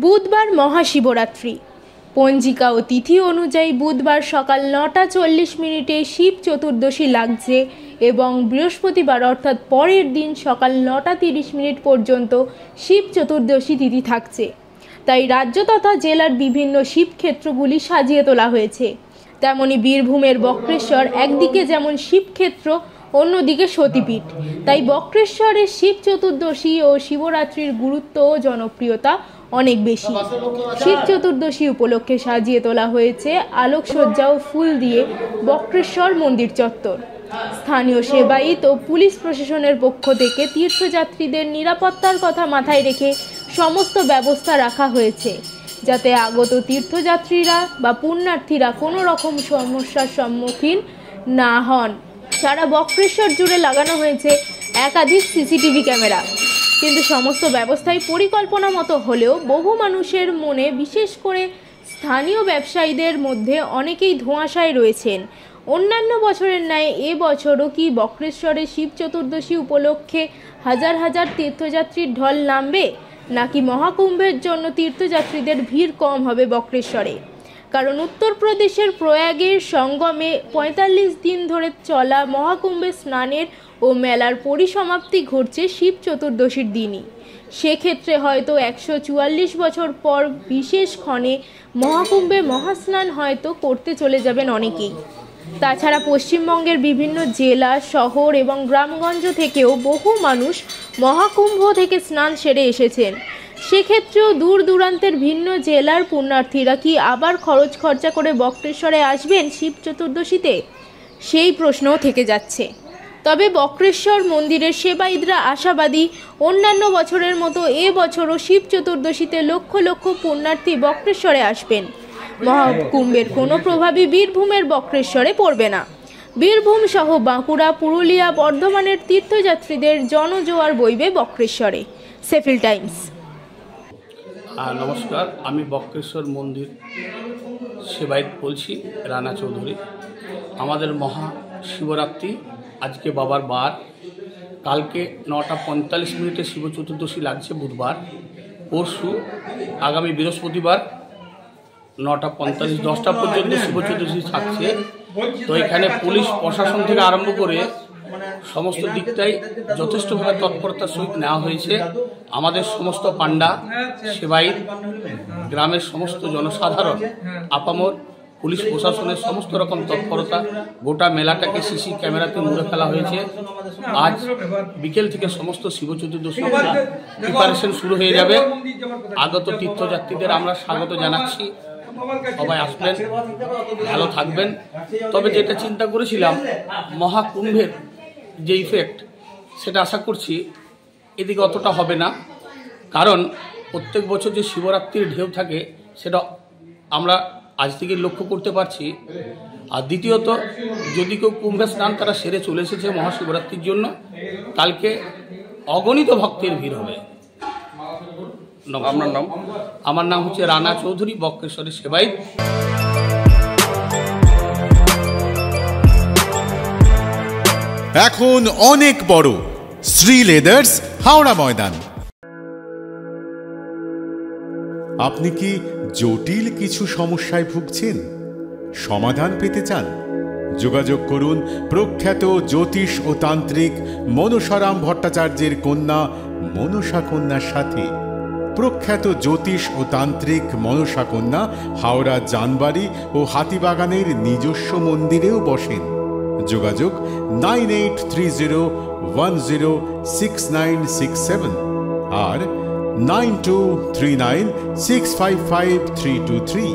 বুধবার মহাশিবরাত্রি। পঞ্জিকা ও তিথি অনুযায়ী বুধবার সকাল 9:40 শিব চতুর্দশী লাগছে এবং বৃহস্পতিবার অর্থাৎ পরের দিন সকাল 9:30 পর্যন্ত শিব চতুর্দশী তিথি থাকছে। তাই রাজ্য তথা জেলার বিভিন্ন শিবক্ষেত্রগুলি সাজিয়ে তোলা হয়েছে। তেমনি বীরভূমের বক্রেশ্বর একদিকে যেমন শিবক্ষেত্র, অন্যদিকে সতীপীঠ। তাই বক্রেশ্বরের শিব চতুর্দশী ও শিবরাত্রির গুরুত্ব ও জনপ্রিয়তা অনেক বেশি। শিব চতুর্দশী উপলক্ষে সাজিয়ে তোলা হয়েছে আলোকসজ্জা ও ফুল দিয়ে বক্রেশ্বর মন্দির চত্বর। স্থানীয় সেবায়িত ও পুলিশ প্রশাসনের পক্ষ থেকে তীর্থযাত্রীদের নিরাপত্তার কথা মাথায় রেখে সমস্ত ব্যবস্থা রাখা হয়েছে, যাতে আগত তীর্থযাত্রীরা বা পুণ্যার্থীরা কোনো রকম সমস্যার সম্মুখীন না হন। সারা বক্রেশ্বর জুড়ে লাগানো হয়েছে একাধিক সিসিটিভি ক্যামেরা। কিন্তু সমস্ত ব্যবস্থাই পরিকল্পনা মতো হলেও বহু মানুষের মনে, বিশেষ করে স্থানীয় ব্যবসায়ীদের মধ্যে অনেকেই ধোঁয়াশায় রয়েছেন। অন্যান্য বছরের ন্যায় এবছরও কি বক্রেশ্বরে শিব চতুর্দশী উপলক্ষে হাজার হাজার তীর্থযাত্রীর ঢল নামবে, নাকি মহাকুম্ভের জন্য তীর্থযাত্রীদের ভিড় কম হবে বক্রেশ্বরে? কারণ উত্তরপ্রদেশের প্রয়াগের সঙ্গমে 45 দিন ধরে চলা মহাকুম্ভে স্নানের ও মেলার পরিসমাপ্তি ঘটছে শিব চতুর্দশীর দিনই। সেক্ষেত্রে হয়তো 144 বছর পর বিশেষ ক্ষণে মহাকুম্ভে মহাস্নান হয়তো করতে চলে যাবেন অনেকেই। তাছাড়া পশ্চিমবঙ্গের বিভিন্ন জেলা, শহর এবং গ্রামগঞ্জ থেকেও বহু মানুষ মহাকুম্ভ থেকে স্নান সেরে এসেছেন। সেক্ষেত্রেও দূর দূরান্তের ভিন্ন জেলার পুণ্যার্থীরা কি আবার খরচ খরচা করে বক্রেশ্বরে আসবেন শিব চতুর্দশীতে? সেই প্রশ্নও থেকে যাচ্ছে। তবে বক্রেশ্বর মন্দিরের সেবায়িতরা আশাবাদী, অন্যান্য বছরের মতো এবছরও শিব চতুর্দশীতে লক্ষ লক্ষ পুণ্যার্থী বক্রেশ্বরে আসবেন। মহাকুম্ভের কোনো প্রভাবই বীরভূমের বক্রেশ্বরে পড়বে না। বীরভূম সহ বাঁকুড়া, পুরুলিয়া, বর্ধমানের তীর্থযাত্রীদের জনজোয়ার বইবে বক্রেশ্বরে। সেফিল টাইমস। নমস্কার, আমি বক্রেশ্বর মন্দির সেবায়িত বলছি, রানা চৌধুরী। আমাদের মহাশিবরাত্রি আজকে বাবার বার। কালকে 9:45 শিব চতুর্দশী লাগছে বুধবার। পরশু আগামী বৃহস্পতিবার 9:45 10টা পর্যন্ত শিব চতুর্দশী থাকছে। তো এখানে পুলিশ প্রশাসন থেকে আরম্ভ করে সমস্ত দিকটাই যথেষ্টভাবে তৎপরতার সহিত নেওয়া হয়েছে। আমাদের সমস্ত পান্ডা, সেবায়িত, গ্রামের সমস্ত জনসাধারণ, আপামর পুলিশ প্রশাসনের সমস্ত রকম তৎপরতা, গোটা মেলাটাকে সিসি ক্যামেরাতে মুড়ে ফেলা হয়েছে। আজ বিকেল থেকে সমস্ত শিব চতুর্দশী প্রিপারেশন শুরু হয়ে যাবে। আগত তীর্থযাত্রীদের আমরা স্বাগত জানাচ্ছি। সবাই আসবেন, ভালো থাকবেন। তবে যেটা চিন্তা করেছিলাম, মহাকুম্ভের যে ইফেক্ট, সেটা আশা করছি এদিকে অতটা হবে না। কারণ প্রত্যেক বছর যে শিবরাত্রির ঢেউ থাকে সেটা আমরা আজ থেকে লক্ষ্য করতে পারছি। আর দ্বিতীয়ত, যদি কেউ কুম্ভে স্নান তারা সেরে চলে এসেছে মহাশিবরাত্রির জন্য, কালকে অগণিত ভক্তের ভিড় হবে। আপনার নাম? আমার নাম হচ্ছে রানা চৌধুরী, বক্রেশ্বরের সেবায়িত। এখন অনেক বড় শ্রী লেদার্স, হাওড়া ময়দান। আপনি কি জটিল কিছু সমস্যায় ভুগছেন? সমাধান পেতে চান? যোগাযোগ করুন প্রখ্যাত জ্যোতিষ ও তান্ত্রিক মনসারাম ভট্টাচার্যের কন্যা মনসা কন্যার সাথে। প্রখ্যাত জ্যোতিষ ও তান্ত্রিক মনসা কন্যা হাওড়া জানবাড়ি ও হাতিবাগানের নিজস্ব মন্দিরেও বসেন। যোগাযোগ 9830106967 আর 9239655323।